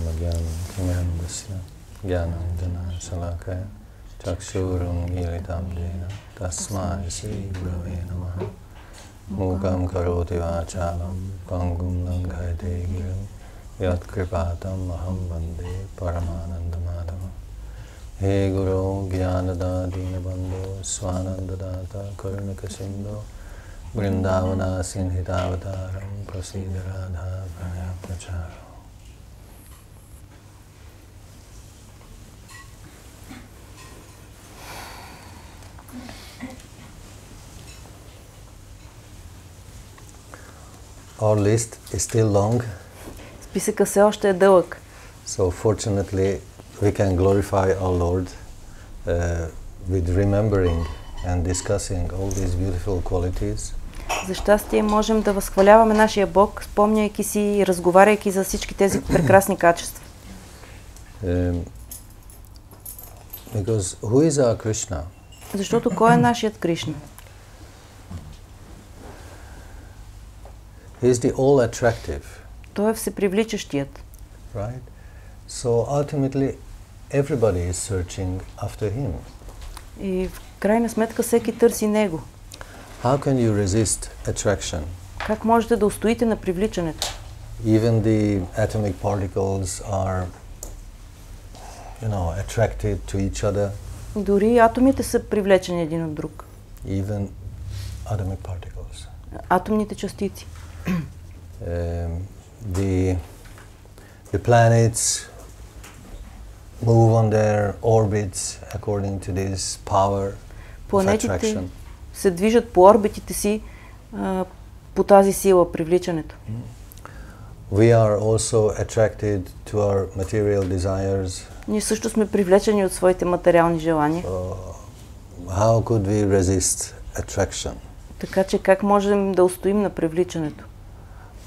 Madhyam Jnanam Salakaya Chakshurum Militam Jena Tasmai Sri Gurave Namaha Mukam Karoti Vachalam Pangum Langhayate Girim Yat Kripatam Aham Vande Paramananda Madhava He Guru Jnanada Dinabandho Swanandadata Karunaka Sindho Vrindavana Sinhitavataram Prasida Radha Pranaya Prachara. Our list is still long. Списъка все още е дълъг. So fortunately we can glorify our Lord with remembering and discussing all these beautiful qualities. За щастие можем да възхваляваме нашия Бог, спомняйки си и разговаряйки за всички тези прекрасни качества. Because who is our Krishna? Защото кой е нашият Кришна? He is the all-attractive. Той е всепривличащият. Right? So ultimately everybody is searching after him. И в крайна сметка всеки търси него. How can you resist attraction? Как можете да устоите на привличането? Even the atomic particles are, attracted to each other. Дори атомите са привлечени един от друг. Even atomic particles. Атомните частици. The planets move on their orbits according to this power of attraction. Се движат по орбитите си по тази сила, привличането. We are also attracted to our material desires. Ние също сме привлечени от своите материални желания. How could we resist attraction? Така че как можем да устоим на привличането?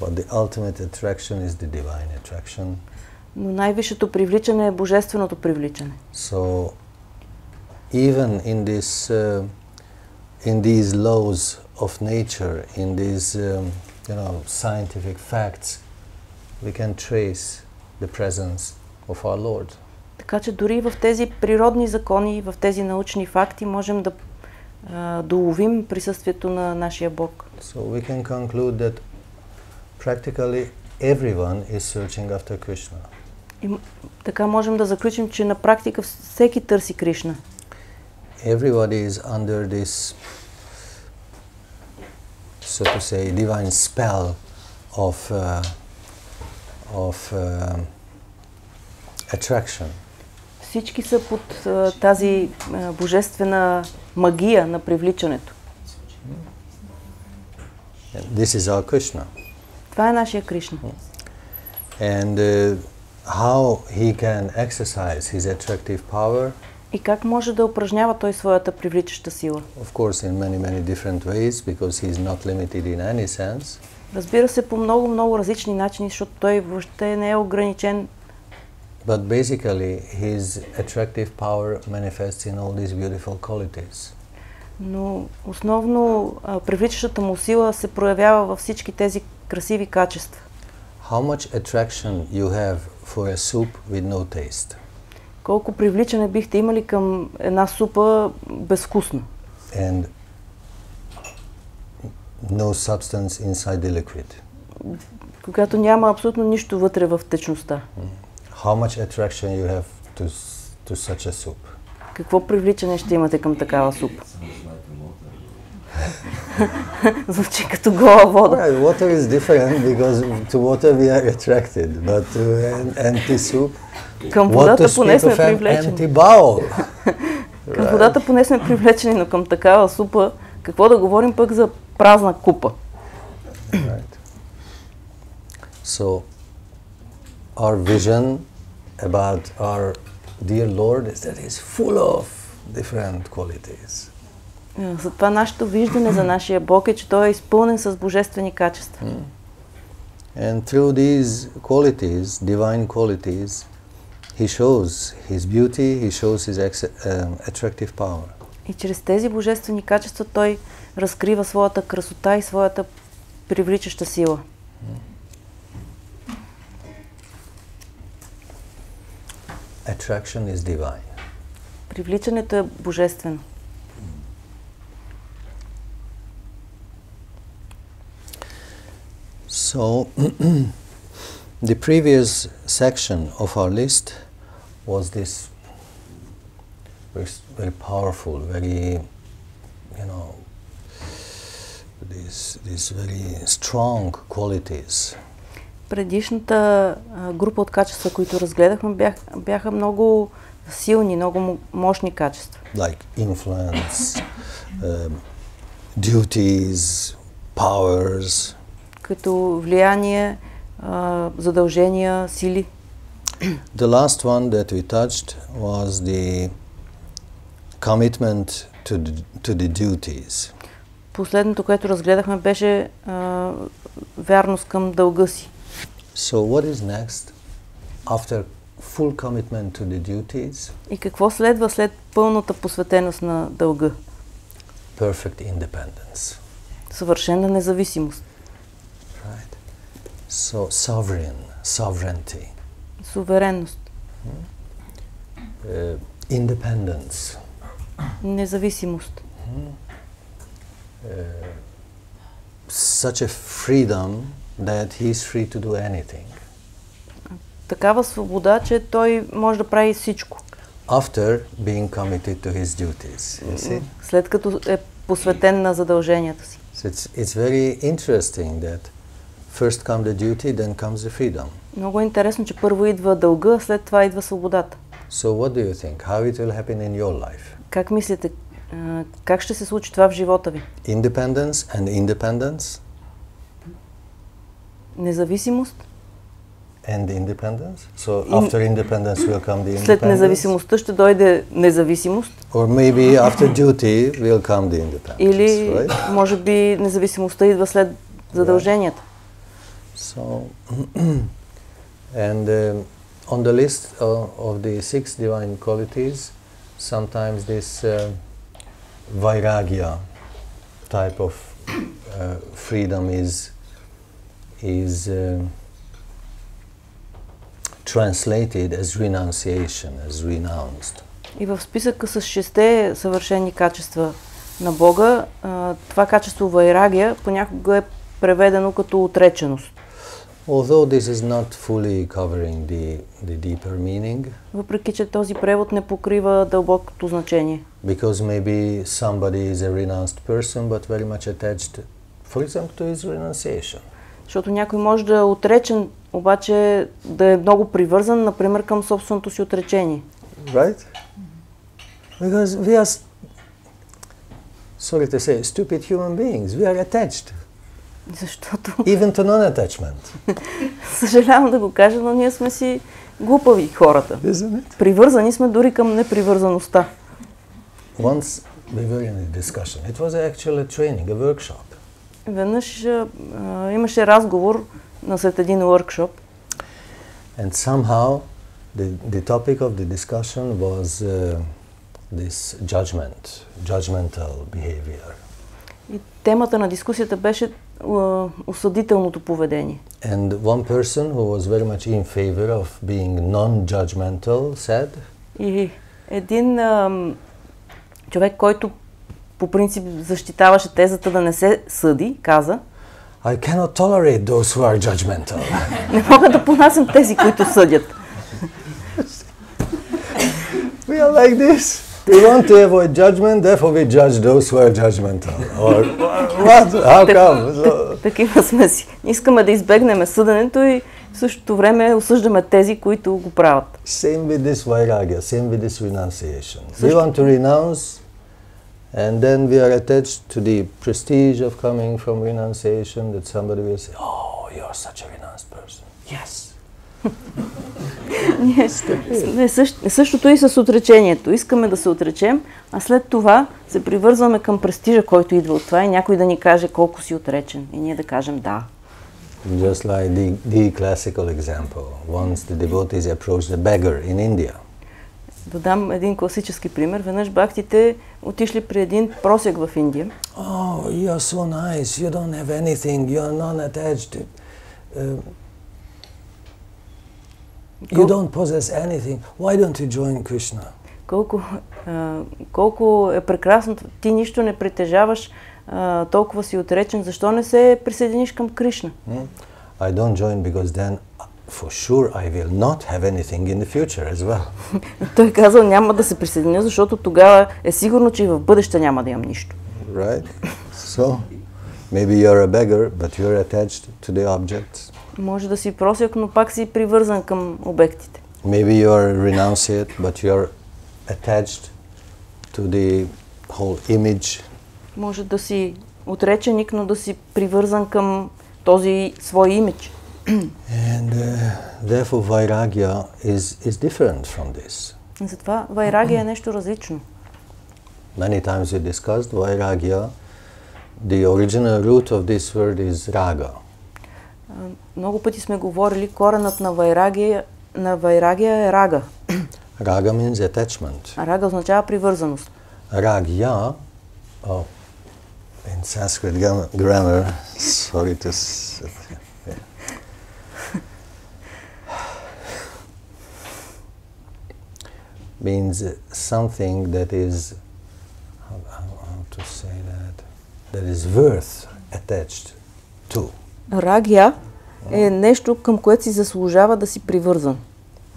But the ultimate attraction is the divine attraction. Но най-висшето привличане е божественото привличане. So even in these laws of nature, in these scientific facts, we can trace the presence of our Lord. Така че дори в тези природни закони, в тези научни факти можем да доловим присъствието на нашия Бог. So we can conclude that practically everyone is searching after Krishna. И така можем да заключим, че на практика всеки търси Кришна. Everybody is under this, so to say, divine spell of attraction. Всички са под тази божествена магия на привличането. This is our Krishna. Това е нашия Кришна. And how he can exercise his attractive power? И как може да упражнява той своята привличаща сила? Of course, in many different ways, because he is not limited in any sense. Разбира се, по много различни начини, защото той въобще не е ограничен. But basically, his attractive power manifests in all these beautiful qualities. Но основно привличащата му сила се проявява във всички тези красиви качества. How much attraction you have for a soup with no taste? Колко привличане бихте имали към една супа безвкусна? And no substance inside the liquid. Когато няма абсолютно нищо вътре в течността. How much attraction you have to such a soup? Какво привличане ще имате към такава супа? Звучи като гола вода. Well, water is different because to water we are attracted, but to an empty soup, към водата поне сме привлечени. Към водата поне сме привлечени, но към такава супа, какво да говорим пък за празна купа? Right. So, our vision about our dear Lord is that he is full of different qualities. Затова нашето виждане за нашия Бог е, че той е изпълнен с божествени качества. And through these qualities, divine qualities, he shows his beauty, he shows his attractive power. И чрез тези божествени качества той разкрива своята красота и своята привличаща сила. attraction is divine. Привличането е божествено. So, the previous section of our list was this very powerful, very, these very strong qualities. Предишната група от качества, които разгледахме, бяха много силни, много мощни качества. Like influence, duties, powers. Като влияние, задължения, сили. The last one that we touched was the commitment to the duties. Последното, което разгледахме, беше вярност към дълга си. So what is next after full commitment to the duties? И какво следва след пълната посветеност на дълга? Perfect independence. Съвършена независимост. Right. So sovereignty. Суверенност. Independence. Независимост. Such a freedom that he is free to do anything. Такава свобода, че той може да прави всичко. After being committed to his duties, you see? След като е посветен на задълженията си. So it's very interesting that first comes the duty, then comes the freedom. Много е интересно, че първо идва дълга, след това идва свободата. So what do you think? How it will happen in your life? Как мислите, как ще се случи това в живота ви? Independence and independence? Независимост. And independence? So after independence will come the independence? След независимостта ще дойде независимост. Or maybe after duty will come the independence, или right? Може би независимостта идва след задълженията. So, and on the list of the 6 divine qualities, sometimes this vairagya type of freedom is translated as renunciation, as renounced. И в списъка с 6 съвършени качества на Бога, това качество вайрагия понякога е преведено като отреченост. Although this is not fully covering the deeper meaning, въпреки че този превод не покрива дълбокото значение. Because maybe somebody is a renounced person but very much attached, for example, to his renunciation. Защото някой може да е отречен, обаче да е много привързан, например, към собственото си отречение. Right? Because we are, sorry to say, stupid human beings. We are attached. Защото... Even to non-attachment. Съжалявам да го кажа, но ние сме си глупави хората. Привързани сме дори към непривързаността. Once we were in a discussion. It was actually a training, a workshop. Веднъж имаше разговор след един workshop. And somehow the topic of the discussion was this judgmental behavior. И темата на дискусията беше осъдителното поведение. And one person who was very much in favor of being non-judgmental said. И един човек, който по принцип защитаваше тезата да не се съди, каза: I cannot tolerate those who are judgmental. Не мога да понасям тези, които съдят. We are like this. We want to avoid judgment, therefore we judge those who are judgmental. Or what? How come? Такива сме си. Искаме да избегнем съденето и в същото време осъждаме тези, които го правят. Same with this vairagya, same with this renunciation. We want to renounce, and then we are attached to the prestige of coming from renunciation, that somebody will say, oh, you are such a renounced person. Yes. Същото и с отречението. Искаме да се отречем, а след това се привързваме към престижа, който идва от това и някой да ни каже колко си отречен. И ние да кажем да. Just like the classical example. Once the devotees approached a beggar in India. Да дам един класически пример. Веднъж бхактите отишли при един просек в Индия. Oh, you are so nice. You don't have anything. You are non-attached. You don't possess anything. Why don't you join Krishna? Колко е прекрасно, ти нищо не притежаваш, толкова си отречен, защо не се присъединиш към Кришна? I don't join because then for sure I will not have anything in the future as well. Той казал, няма да се присъединя, защото тогава е сигурно, че и в бъдеще няма да имам нищо. Right? So, maybe you're a beggar, but you're attached to the objects. Може да си просяк, но пак си привързан към обектите. Maybe you're a renunciate, but you're attached to the whole image. Може да си отреченик, но да си привързан към този свой имидж. And therefore vairagya is different from this. Затова вайрагия е нещо различно. Many times we discussed vairagya. The original root of this word is raga. Много пъти сме говорили, коренът на вайрагия е рага. Raga means attachment. А рага означава привързаност. Ragya, in Sanskrit grammar, sorry to means something that is, how to say that is worth attached to. Рагия е нещо, към което си заслужава да си привързан.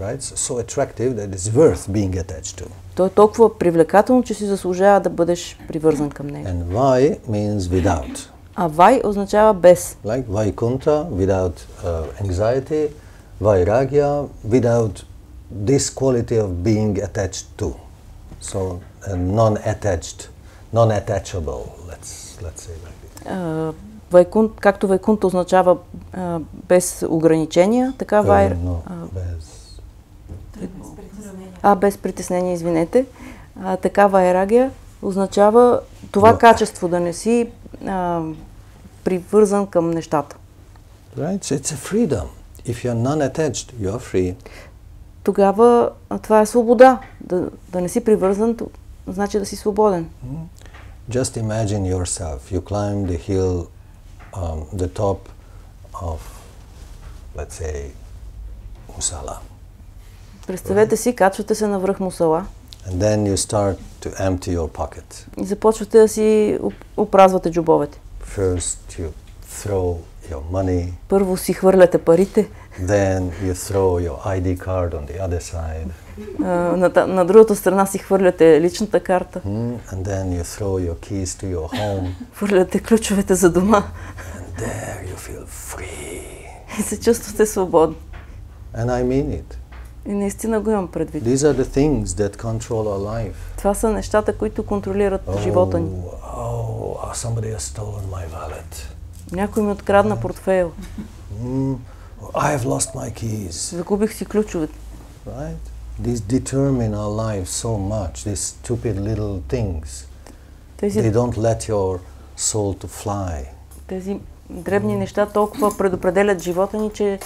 Right? So attractive that is worth being attached to. То е толкова привлекателно, че си заслужава да бъдеш привързан към него. And vai means without. А вай означава без. Like Vaikuntha, without anxiety, vairagya, without this quality of being attached to. So non-attached, non-attachable, let's say like this. Както Вайкунта означава без ограничения, така без притеснение, извинете. Така вайрагия означава това качество, да не си привързан към нещата. Right? So it's a freedom. If you're non-attached, you're free. Тогава това е свобода. Да не си привързан, значи да си свободен. Just imagine yourself. You climb the hill, the top of, let's say, Musala. Представете си, качвате се на връх Мусала. And then you start to empty your pocket. И започвате да си опразвате джобовете. First you throw your money. Първо си хвърляте парите. Then you throw your ID card on the other side. На другата страна си хвърляте личната карта. And then you throw your keys to your home. Хвърляте ключовете за дома. And there you feel free. И се чувствате свободни. And I mean it. И наистина го имам предвид. These are the things that control our life. Това са нещата, които контролират живота ни. Somebody has stolen my wallet. Някой ми открадна портфейл. I have lost my keys. Загубих си ключовете. Right? These determine our lives so much. These stupid little things. They don't let your soul to fly. Тези дребни неща толкова предопределят живота ни, че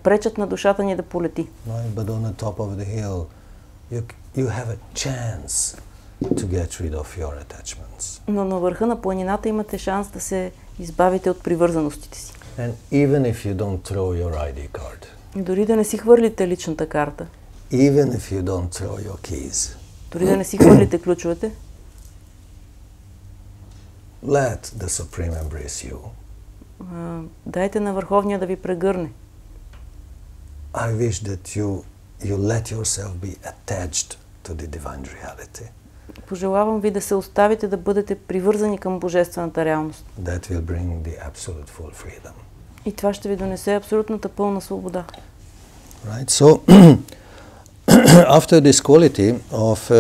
пречат на душата ни да полети. Right? But on the top of the hill, you have a chance to get rid of your attachments. Но на върха на планината имате шанс да се избавите от привързаностите си. And even if you don't throw your ID card. Дори да не си хвърлите личната карта. Even if you don't throw your keys. Дори да не си хвърлите ключовете. Let the Supreme embrace you. Дайте на Върховния да ви прегърне. I wish that you let yourself be attached to the divine reality. Пожелавам ви да се оставите да бъдете привързани към божествената реалност. That will bring the absolute full freedom. И това ще ви донесе абсолютната пълна свобода. Right? So after this quality of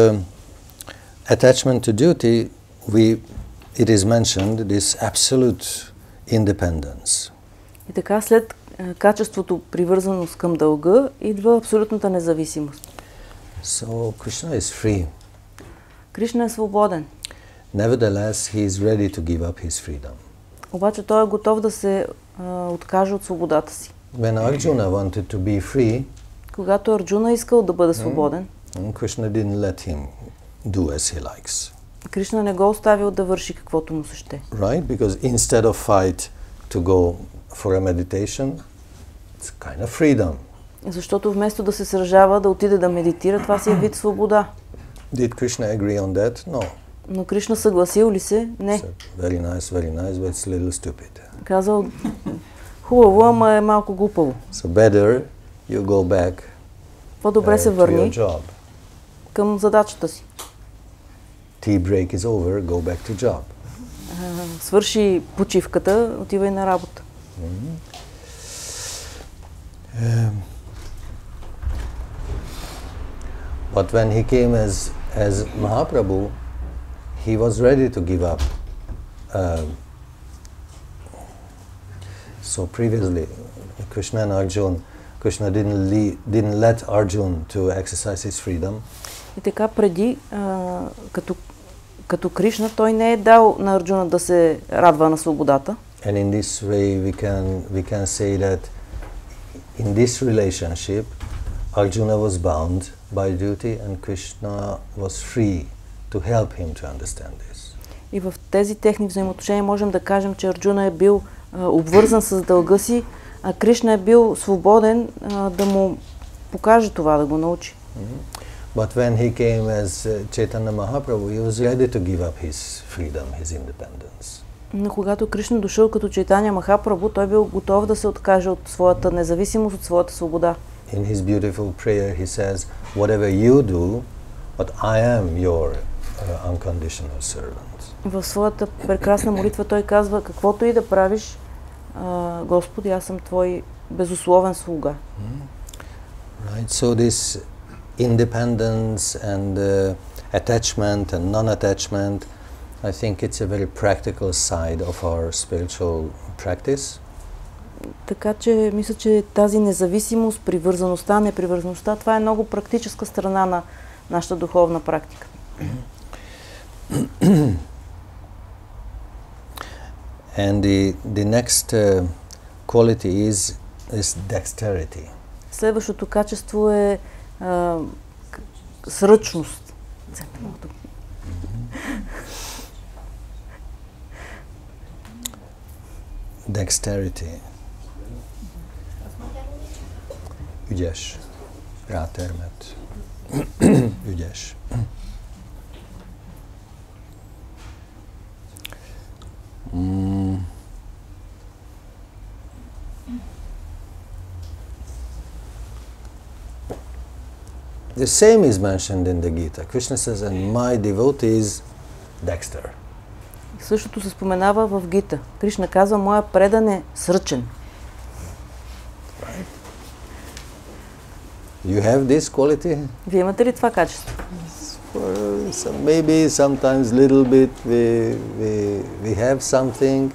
attachment to duty, it is mentioned this absolute independence. И така след качеството привързаност към дълга идва абсолютната независимост. So Krishna is free. Кришна е свободен. Nevertheless, he is ready to give up his freedom. Обаче той е готов да се откаже от свободата си. When Arjuna wanted to be free, когато Арджуна искал да бъде свободен, Krishna didn't let him do as he likes. Кришна не го оставил да върши каквото му се ще. Right? Because instead of fight to go for a meditation, it's kind of freedom. Защото вместо да се сражава, да отиде да медитира, това си е вид свобода. Did Krishna agree on that? No. Но Кришна съгласил ли се? Не. Very nice, but it's a little stupid. Казал, хубаво, ама е малко глупаво. So better you go back По-добре се to your върни job. към задачата си. Tea break is over, go back to job. Свърши почивката, отивай на работа. But when he came as Mahaprabhu, he was ready to give up. So previously, Krishna and Arjuna, Krishna didn't let Arjuna to exercise his freedom. И така преди, като Кришна, той не е дал на Арджуна да се радва на свободата. And in this way we can say that in this relationship, Arjuna was bound by duty and Krishna was free to help him to understand this. И в тези техни взаимоотношения можем да кажем, че Арджуна е бил обвързан с дълга си, а Кришна е бил свободен да му покаже това, да го научи. But when he came as Chaitanya Mahaprabhu, he was ready to give up his freedom, his independence. Но когато Кришна дошъл като Чайтаня Махапрабху, той бил готов да се откаже от своята независимост, от своята свобода. In his beautiful prayer, he says, "Whatever you do, but I am your unconditional servant." В своята прекрасна молитва той казва, каквото и да правиш, Господи, аз съм Твой безусловен слуга. Right. So this independence and attachment and non-attachment, I think it's a very practical side of our spiritual practice. Така че мисля, че тази независимост, привързаността, непривързаността, това е много практическа страна на нашата духовна практика. And the next quality is dexterity. Следващото качество е сръчност. Dexterity. Ügyes. Rátermet. Ügyes. The same is mentioned in the Gita. Krishna says, and my devotee is dexter. Същото се споменава в Гита. Кришна казва, моя предан е сръчен. Right? You have this quality? Вие имате ли това качество? Maybe sometimes little bit we have something,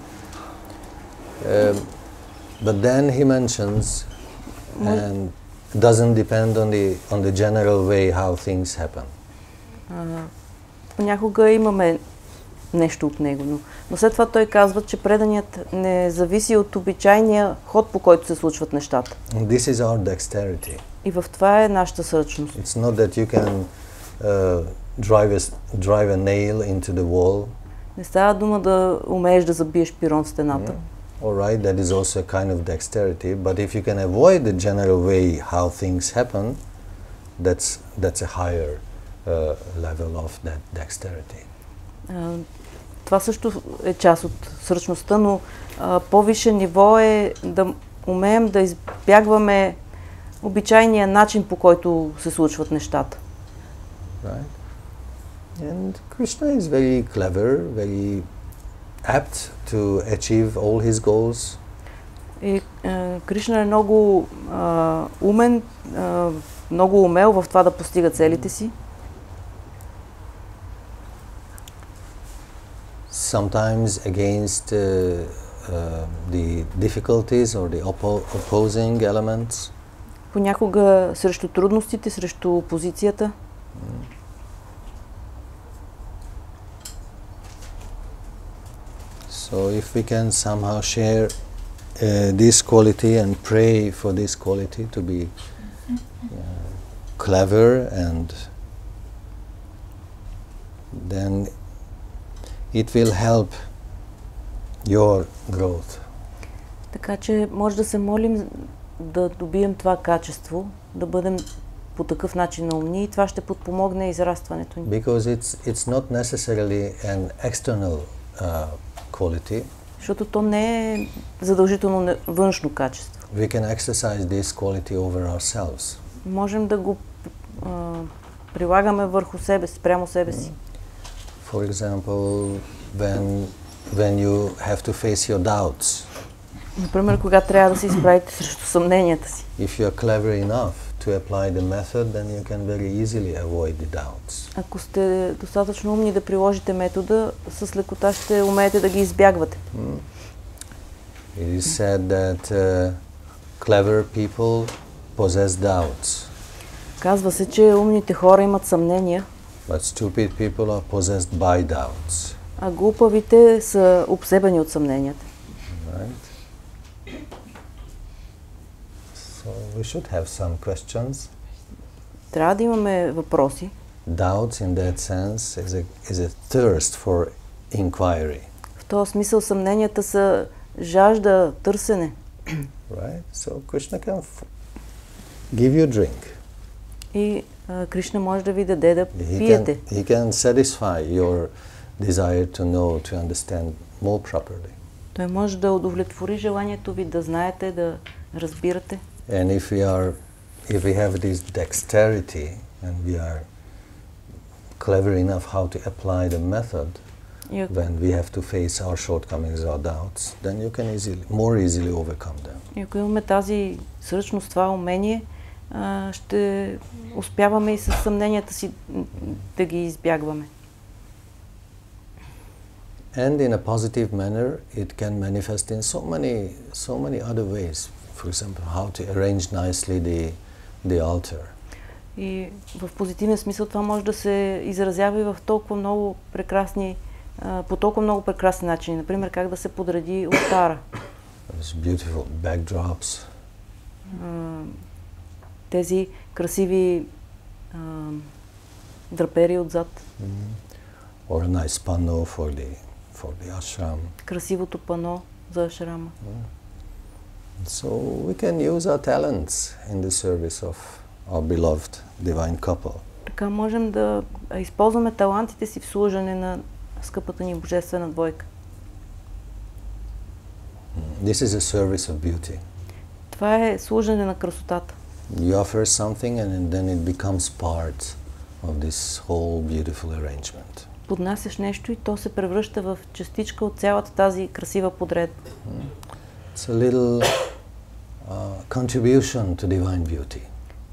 but then he mentions and doesn't depend on the general way how things happen. Понякога имаме нещо от него, но след това той казва, че преданият не зависи от обичайния ход, по който се случват нещата. This is our dexterity. И в това е нашата сръчност. It's not that you can drive a nail into the wall. Не става дума да умееш да забиеш пирон в стената. Alright, that is also a kind of dexterity, but if you can avoid the general way how things happen, that's a higher level of that dexterity. Това също е част от сръчността, но по-висше ниво е да умеем да избягваме обичайния начин, по който се случват нещата. Right? And Krishna is very clever, very apt to achieve all his goals. И Кришна е много умен, много умел в това да постига целите си. Sometimes against the difficulties or the opposing elements. Понякога срещу трудностите, срещу опозицията. So if we can somehow share this quality and pray for this quality to be clever, and then it will help your growth. Така че може да се молим да добием това качество, да бъдем по такъв начин умни и това ще подпомогне израстването ни. Because it's not necessarily an external quality. Защото то не е задължително външно качество. We can exercise this quality over ourselves. Можем да го прилагаме върху себе си, прямо себе си. For example, when you have to face your doubts. Например, когато трябва да се изправите срещу съмненията си. If you are clever enough to apply the method, then you can very easily avoid the doubts. Ако сте достатъчно умни да приложите метода, с лекота ще умеете да ги избягвате. It is said that clever people possess doubts. Казва се, че умните хора имат съмнения, But stupid people are possessed by doubts. а глупавите са обсебени от съмненията. Right? So we should have some questions. Трябва да имаме въпроси. Doubts in that sense is a thirst for inquiry. В този смисъл съмненията са жажда, търсене. Right? So Krishna can give you drink. И Кришна може да ви даде да пиете. He can satisfy your desire to know, to understand more properly. Той може да удовлетвори желанието ви да знаете, да разбирате. And if we have this dexterity and we are clever enough how to apply the method, when we have to face our shortcomings or doubts, then you can more easily overcome them. И ако имаме тази сръчност, това умение, ще успяваме и със съмненията си да ги избягваме. And in a positive manner, it can manifest in so many other ways. For example, how to arrange nicely the altar. И в позитивен смисъл това може да се изразява и в толкова много прекрасни, по толкова много прекрасни начини. Например, как да се подреди олтара. Beautiful backdrops. Тези красиви драпери отзад. Or a nice pano for the ashram. Красивото пано за ашрама. So we can use our talents in the service of our beloved divine couple. Така можем да използваме талантите си в служене на скъпата ни божествена двойка. This is a service of beauty. Това е служене на красотата. You offer something and then it becomes part of this whole beautiful arrangement. Поднасяш нещо и то се превръща в частичка от цялата тази красива подредба. It's a little contribution to divine beauty.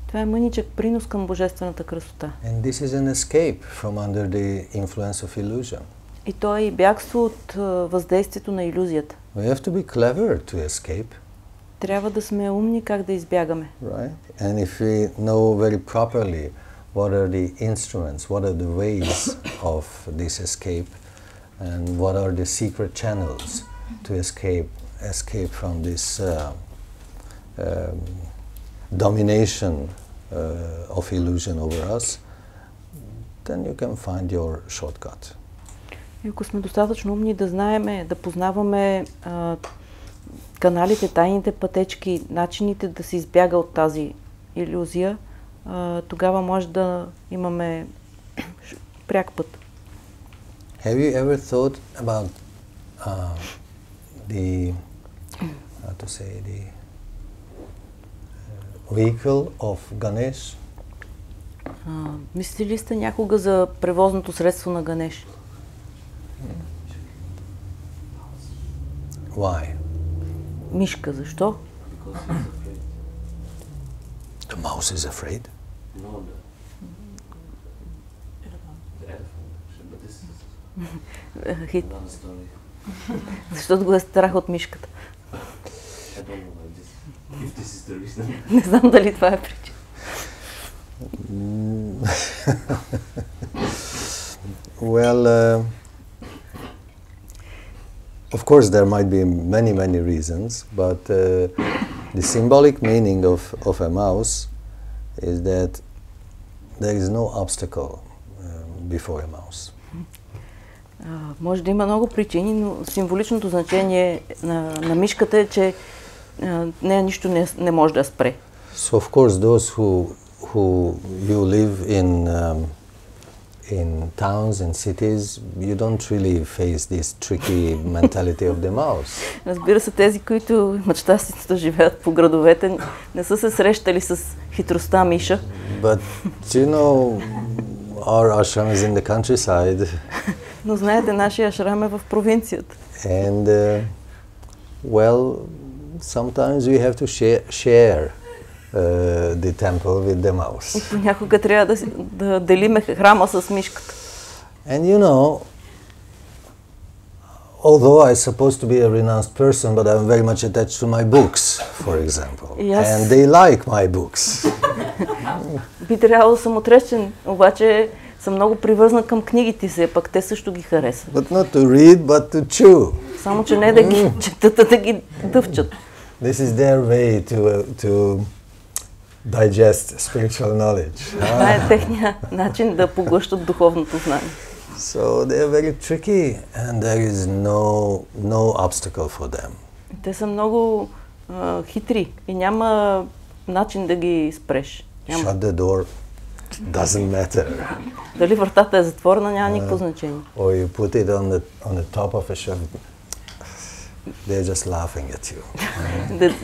Това е мъничък принос към божествената красота. And this is an escape from under the influence of illusion. И то е и бягство от въздействието на илюзията. We have to be clever to escape. Трябва да сме умни как да избягаме. Right? And if we know very properly what are the instruments, what are the ways of this escape, and what are the secret channels to escape from this domination of illusion over us, then you can find your shortcut. И ако сме достатъчно умни да знаеме, да познаваме каналите, тайните пътечки, начините да се избяга от тази илюзия, тогава може да имаме пряк път. Have you ever thought about the vehicle of Ganesh? Мислили сте някога за превозното средство на Ганеш? Why? Мишка, защо? The mouse is afraid? No, the elephant. But this is Хит. another story. Защото го е страх от мишката. I don't know if this is the reason. Не знам дали това е причина. Well, of course there might be many reasons, but the symbolic meaning of a mouse is that there is no obstacle before a mouse. Може да има много причини, но символичното значение на мишката е, че нея нищо не може да я спре. So of course those who you live in towns and cities, you don't really face this tricky mentality of the mouse. Разбира се, тези, които имат щастието да живеят по градовете, не са се срещали с хитростта миша. But you know, our ashram is in the countryside. Но знаете, нашия ашрам е в провинцията. And well, sometimes we have to share the temple with the mouse. И понякога трябва да делиме храма с мишката. And you know, although I'm supposed to be a renounced person, but I'm very much attached to my books, for example. Yes. And they like my books. Би трябвало да съм отречен, обаче съм много привързана към книгите си, пък те също ги харесват. But not to read, but to chew. Само, че не да ги четат, а да ги дъвчат. This is their way to digest spiritual knowledge. Това е техния начин да поглъщат духовното знание. So they are very tricky and there is no obstacle for them. Те са много хитри и няма начин да ги спреш. Shut the door, doesn't matter. Дали вратата е затворена, няма никакво значение. Or you put it on the top of a shelf. They're just laughing at you.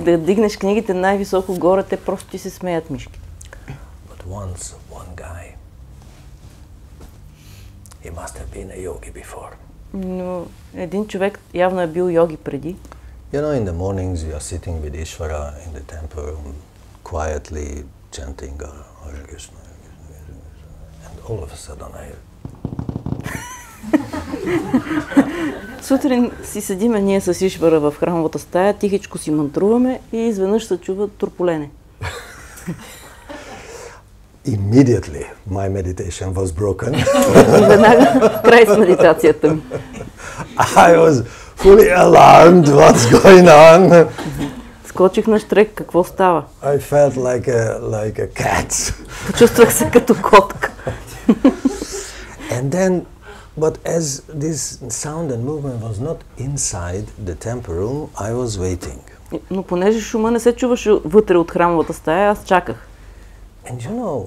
Да дигнеш книгите най-високо горе, те просто ти се смеят мишки. But once one guy, he must have been a yogi before. Но един човек явно е бил йоги преди. You know, in the mornings we are sitting with Ishvara in the temple room, quietly chanting Hare Krishna, and all of a sudden I hear. Сутрин си седиме ние с Ишвара в храмовата стая, тихичко си мантруваме и изведнъж се чува турполене. Immediately my meditation was broken. И веднага край с медитацията ми. I was fully alarmed, what's going on? Скочих на штрек, какво става? I felt like a cat. Почувствах се като котка. And then, but as this sound and movement was not inside the temple room, I was waiting. Но понеже шума не се чуваше вътре от храмовата стая, аз чаках. And you know,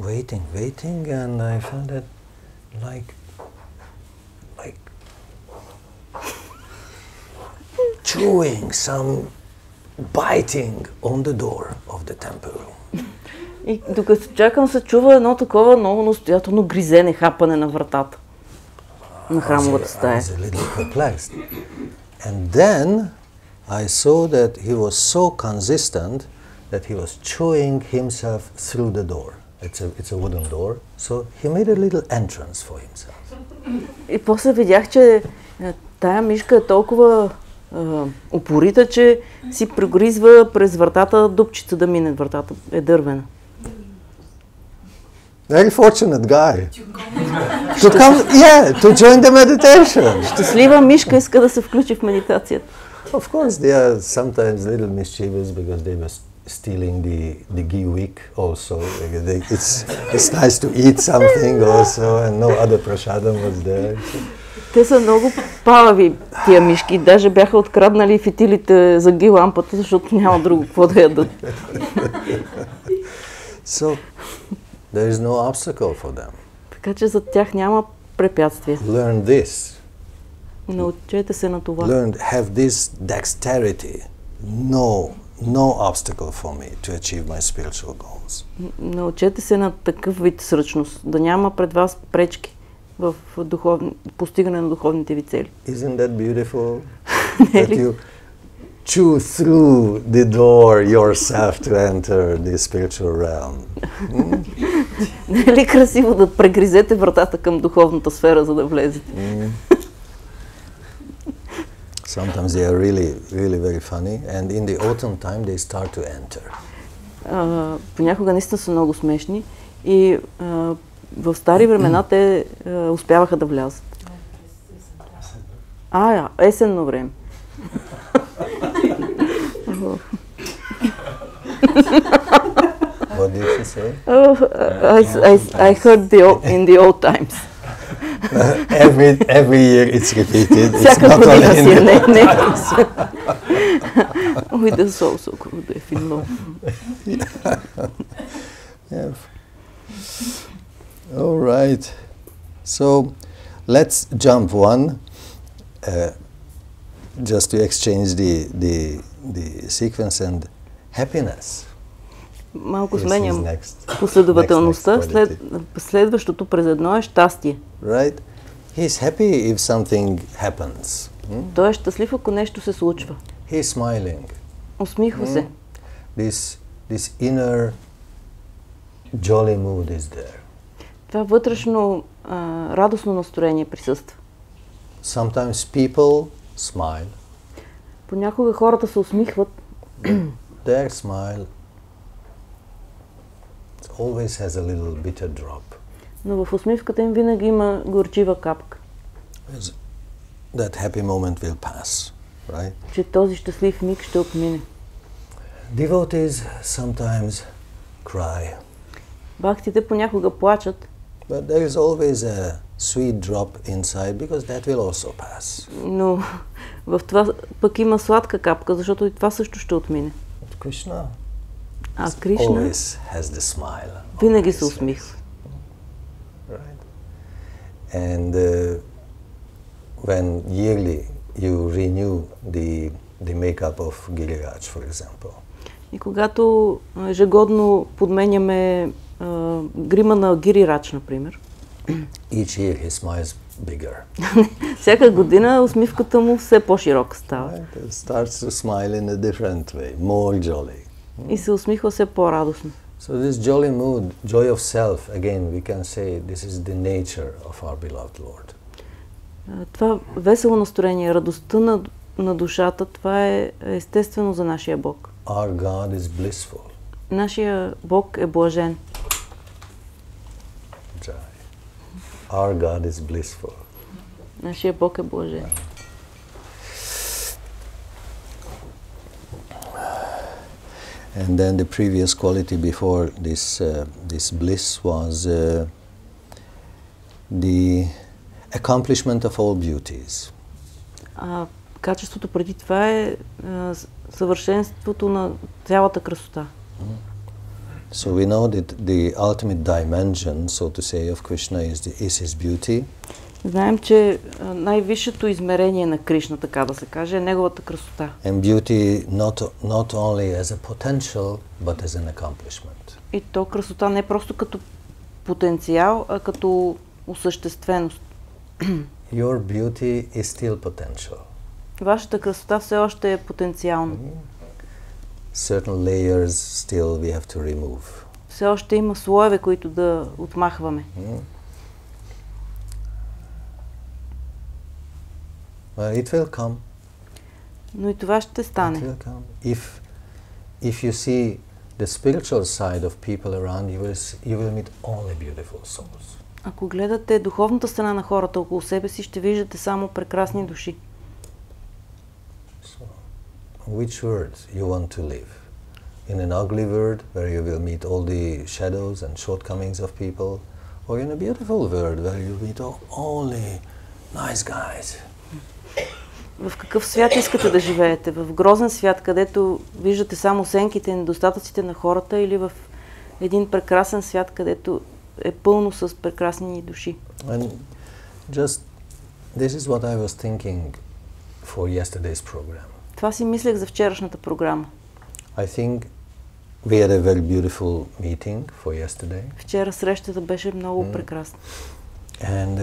waiting, and I felt that like chewing, some biting on the door of the temple room. И докато чакам се чува едно такова много настоятелно гризене, хапане на вратата на храмовата стая. I was a little perplexed. And then I saw that he was so consistent that he was chewing himself through the door. It's a wooden door, so he made a little entrance for himself. И после видях, че тая мишка е толкова упорита, че си прегризва през вратата дупчица да мине. Вратата е дървена. Very fortunate guy. To join the meditation. Щастлива мишка иска да се включи в медитацията. Of course, they are sometimes little mischievous because they were stealing the ghee wick also. It's nice to eat something also, and no other prasadam was there. Те са много палави, тия мишки. Даже бяха откраднали фитилите за ги лампата, защото няма друго какво да ядат. So, there is no obstacle for them. Така че за тях няма препятствие. Learn this. Научете се на това. Have this dexterity. No obstacle for me to achieve my spiritual goals. Научете се на такъв вид сръчност, да няма пред вас пречки в постигане на духовните ви цели. Isn't that beautiful? That you chew through the door yourself to enter the spiritual realm. Не е ли красиво да прегризете вратата към духовната сфера, за да влезете? Sometimes they are really very funny, and in the autumn time they start to enter. Понякога наистина са много смешни и в стари времена те успяваха да влязат. Есенно време. What did she say? I heard in the old times. Every year it's repeated. It's Всяка not година only си in е. With the soul so good, I feel love. Yeah. All right. So let's jump one, just to exchange the sequence, and happiness. Малко This is сменям next. последователността. Next Следващото през едно е щастие. Right? He's happy if something happens. Той е щастлив, ако нещо се случва. He's smiling. Усмихва се. This inner jolly mood is there. Това вътрешно радостно настроение присъства. Sometimes people smile. Понякога хората се усмихват. Their smile always has a little bitter drop. Но в усмивката им винаги има горчива капка. That happy moment will pass, right? Че този щастлив миг ще отмине. Devotees sometimes cry. Бхактите понякога плачат. But there is always a sweet drop inside, because that will also pass. Но в това пък има сладка капка, защото и това също ще отмине. But Krishna Кришна always has the smile. винаги се усмихва. Right? And when yearly you renew the makeup of Giriraj, for example. И когато ежегодно подменяме грима на Гирирач, например. Each year he smiles bigger. Всяка година усмивката му все по-широка става. Right? It starts to smile in a different way, more jolly. И се усмихва все по-радостно. So this jolly mood, joy of self, again we can say this is the nature of our beloved Lord. Това весело настроение, радостта на душата, това е естествено за нашия Бог. Our God is blissful. Нашия Бог е блажен. Our God is blissful. Нашия Бог е блажен. And then the previous quality before this bliss was the accomplishment of all beauties. Качеството преди това е съвършенството на цялата красота. So we know that the ultimate dimension, so to say, of Krishna is his beauty. Знаем, че най-висшето измерение на Кришна, така да се каже, е неговата красота. And beauty not only as a potential, but as an accomplishment. И то красота не просто като потенциал, а като осъщественост. Your beauty is still potential. Вашата красота все още е потенциална. Certain layers still we have to remove. Все още има слоеве, които да отмахваме. Well, it will come. Но и това ще стане. It will come. If you see the spiritual side of people around you, you will meet only beautiful souls. Ако гледате духовната страна на хората около себе си, ще виждате само прекрасни души. So, which world you want to live? In an ugly world where you will meet all the shadows and shortcomings of people, or in a beautiful world where you meet only nice guys? В какъв свят искате да живеете? В грозен свят, където виждате само сенките и недостатъците на хората, или в един прекрасен свят, където е пълно с прекрасни души? And just this is what I was thinking for yesterday's program. Това си мислех за вчерашната програма. I think we had a very beautiful meeting for yesterday. Вчера срещата беше много прекрасна. And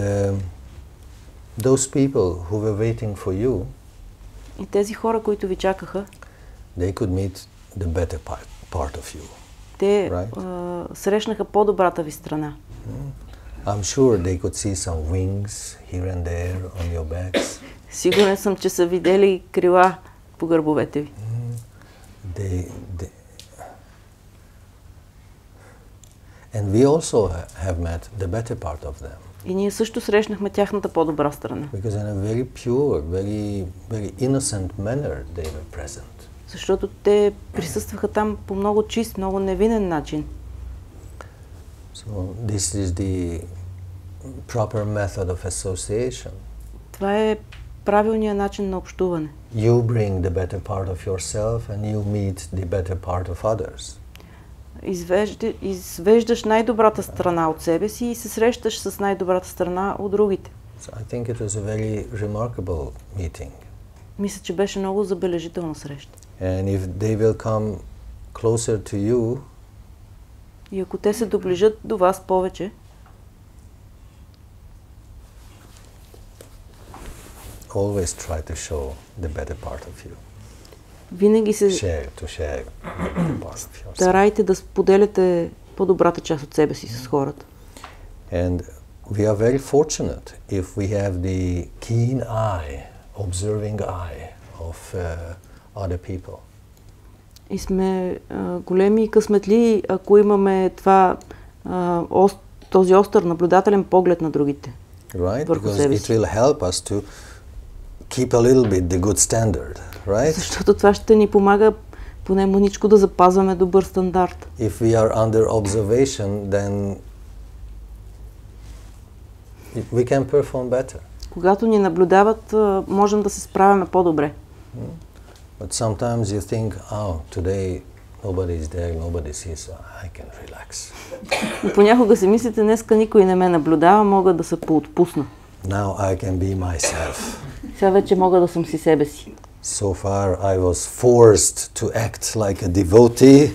those people who were waiting for you, и тези хора, които ви чакаха, they could meet the better part of you. Те срещнаха по-добрата ви страна. I'm sure they could see some wings here and there on your backs. Сигурен съм, че са видели крила по гърбовете ви. And we also have met the better part of them. И ние също срещнахме тяхната по-добра страна. Because in a very pure, very innocent manner they were present. Защото те присъстваха там по много чист, много невинен начин. So this is the proper method of association. Това е правилния начин на общуване. You bring the better part of yourself and you meet the better part of others. Извеждаш най-добрата страна от себе си и се срещаш с най-добрата страна от другите. So I think it was a very remarkable meeting. Мисля, че беше много забележителна среща. And if they will come closer to you, и ако те се доближат до вас повече, always try to show the better part of you. Винаги се share the better part of yourself. Старайте да споделяте по-добрата част от себе си с хората. And we are very fortunate if we have the keen eye, observing eye of other people. И сме големи и късметли, ако имаме това, този остър наблюдателен поглед на другите. Right? Because it will help us to keep a little bit the good standard, right? Защото това ще ни помага поне мъничко да запазваме добър стандарт. If we are under observation, then we can perform better. Когато ни наблюдават, можем да се справяме по-добре. But sometimes you think, oh, today nobody is there, nobody sees, so I can relax. И понякога си мислите, днеска никой не ме наблюдава, мога да се поотпусна. Now I can be myself. Сега вече мога да съм си себе си. So far I was forced to act like a devotee.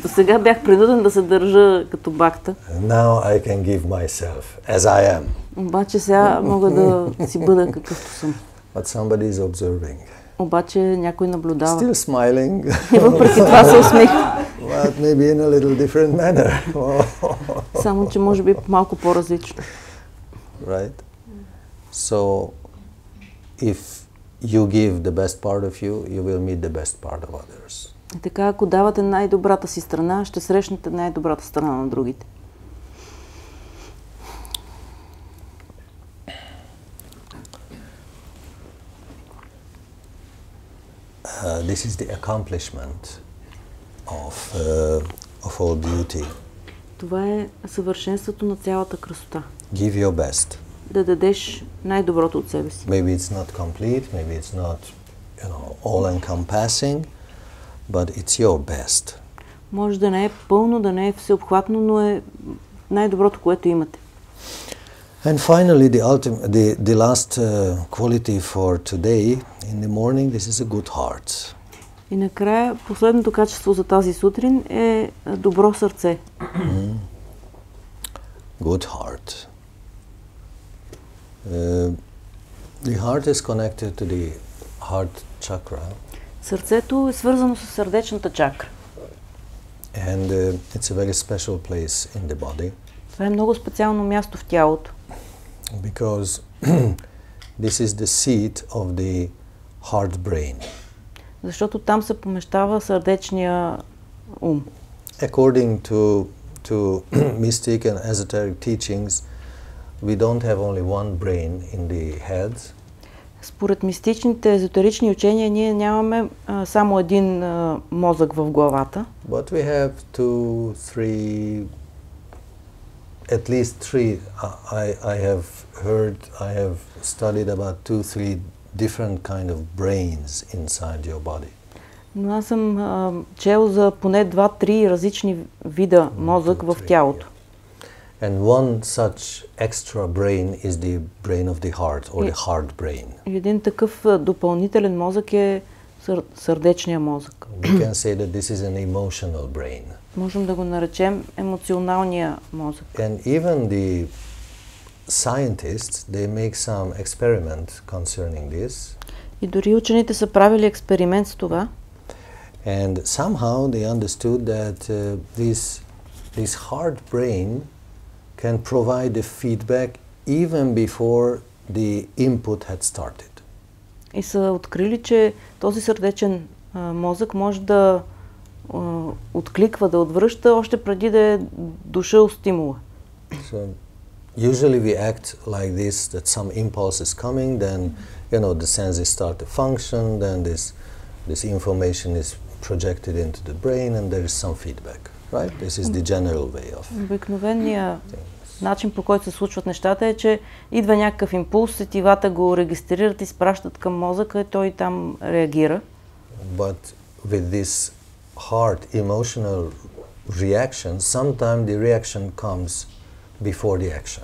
До сега бях принуден да се държа като бакта. Now I can give myself as I am. Обаче сега мога да си бъда какъвто съм. But somebody is observing. Обаче някой наблюдава. Still smiling. И въпреки това се усмихва. But maybe in a little different manner. Само че може би малко по-различно. Right? So if you give the best part of you, you will meet the best part of others. И така, ако давате най-добрата си страна, ще срещнете най-добрата страна на другите. This is the accomplishment of all beauty. Това е съвършенството на цялата красота. Give your best. Да дадеш най-доброто от себе си. Maybe it's not complete, maybe it's not, all-encompassing, but it's your best. Може да не е пълно, да не е всеобхватно, но е най-доброто, което имате. And finally, the last quality for today, in the morning, this is a good heart. И накрая, последното качество за тази сутрин е добро сърце. Good heart. The heart is connected to the heart chakra. Сърцето е свързано с сърдечната чакра. And it's a very special place in the body. Това е много специално място в тялото. Because this is the seat of the heart brain. Защото там се помещава сърдечния ум. According to mystic and esoteric teachings, we don't have only one brain in the head. Според мистичните езотерични учения ние нямаме само един мозък в главата. But we have at least three. I have heard, I have studied about 2-3 different kind of brains inside your body. Но аз съм чел за поне 2-3 различни вида мозък в тялото. And one such extra brain is the brain of the heart, or the heart brain. Един такъв допълнителен мозък е сърдечния мозък. We can say that this is an emotional brain. Можем да го наречем емоционалния мозък. And even the scientists, they make some experiment concerning this. И дори учените са правили експеримент с това. And somehow they understood that this heart brain can provide the feedback even before the input had started. И са открили, че този сърдечен мозък може да откликва, да отвръща още преди да е дошъл стимула. So usually we act like this, that some impulse is coming, then the senses start to function, then this information is projected into the brain and there is some feedback, right? This is the general way of Обикновения Начин, по който се случват нещата е, че идва някакъв импулс, сетивата го регистрират, изпращат към мозъка и той там реагира. But with this heart emotional reaction, sometimes the reaction comes before the action.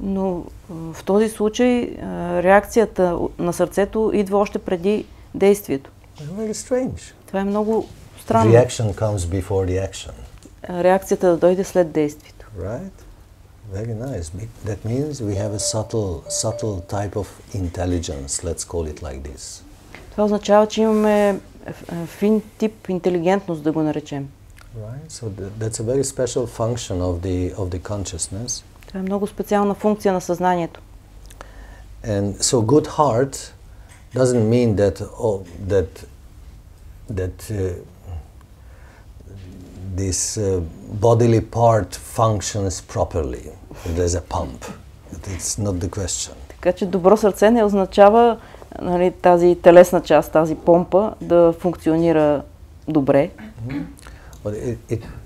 Но в този случай реакцията на сърцето идва още преди действието. Very strange. Това е много странно. Reaction comes before the action. Реакцията да дойде след действието. Right? Very nice. That means we have a subtle type of intelligence, let's call it like this. Това означава, че имаме фин тип интелигентност, да го наречем. Right? So that's a very special function of the consciousness. Това е много специална функция на съзнанието. And so good heart doesn't mean that this bodily part functions properly. There's a pump. It's not the question. Така че добро сърце не означава, нали, тази телесна част, тази помпа да функционира добре. But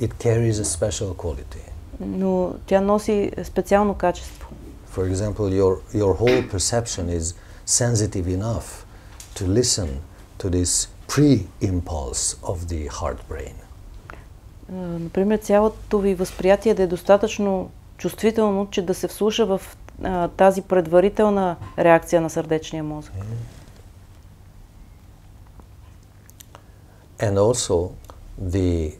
it carries a special quality. Но тя носи специално качество. For example, your whole perception is sensitive enough to listen to this pre-impulse of the heart brain. Например, цялото ви възприятие да е достатъчно чувствително, че да се вслуша в тази предварителна реакция на сърдечния мозък. And also the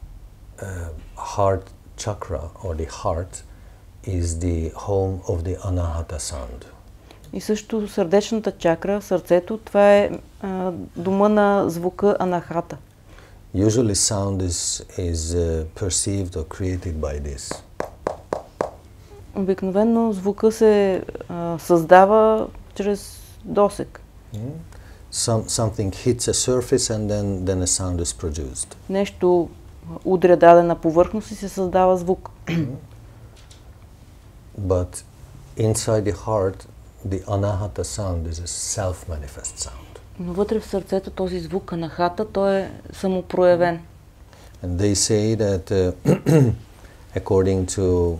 heart chakra or the heart is the home of the anahata sound. И също сърдечната чакра, сърцето, това е дома на звука анахата. Usually sound is perceived or created by this. Обикновено звука се създава чрез досек. Something hits a surface and then a sound is produced. Нещо удря дадена повърхност и се създава звук. But inside the heart, the anahata sound is a self-manifest sound. Но вътре в сърцето този звук анахата, той е самопроявен. And they say that according to